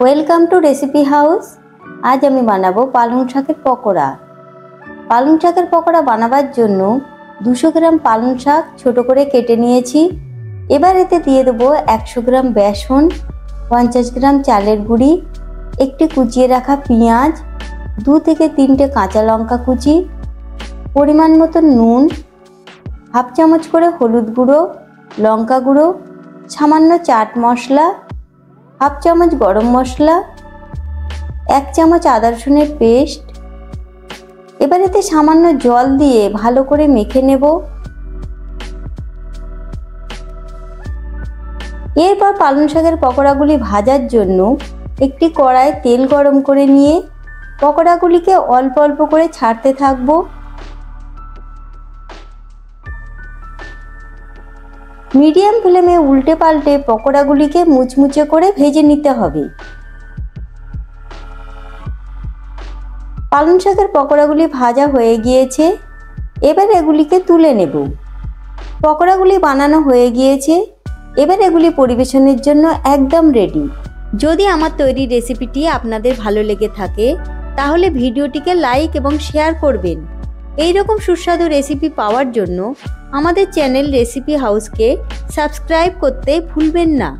Welcome to recipe house. আজ আমি বানাবো পালং শাকের পকোড়া। পালং শাকের পকোড়া বানাবার জন্য 200 গ্রাম পালং শাক ছোট করে কেটে নিয়েছি। এবার এতে দিয়ে দেবো 100 গ্রাম বেসন, 50 গ্রাম চালের গুঁড়ি, একটি কুচিয়ে রাখা পেঁয়াজ, 2 থেকে 3টে কাঁচা লঙ্কা কুচি, পরিমাণ মতো নুন, হাফ চামচ করে হলুদ গুঁড়ো, লঙ্কা গুঁড়ো, সামান্য চাট মশলা, হাফ চামচ গরম মশলা, 1 চামচ আদা রসুনের পেস্ট। এবার এতে সামান্য জল দিয়ে ভালো করে মেখে নেব। এরপর পালং শাকের পকোড়াগুলি ভাজার জন্য একটি কড়ায় তেল গরম করে নিয়ে পকোড়াগুলিকে অল্প অল্প করে ছাড়তে থাকবো। মিডিয়াম ফ্লেমে উল্টে পাল্টে পকোড়াগুলিকে মুচমুচে করে ভেজে নিতে হবে। পালং শাকের পকোড়াগুলি ভাজা হয়ে গিয়েছে, এবার এগুলিকে তুলে নেব। পকোড়াগুলি বানানো হয়ে গিয়েছে, এবার এগুলি পরিবেশনের জন্য একদম রেডি। যদি আমার তৈরি রেসিপিটি আপনাদের ভালো লেগে থাকে তাহলে ভিডিওটিকে লাইক এবং শেয়ার করবেন। এই রকম সুস্বাদু রেসিপি পাওয়ার জন্য আমাদের চ্যানেল রেসিপি হাউসকে সাবস্ক্রাইব করতে ভুলবেন না।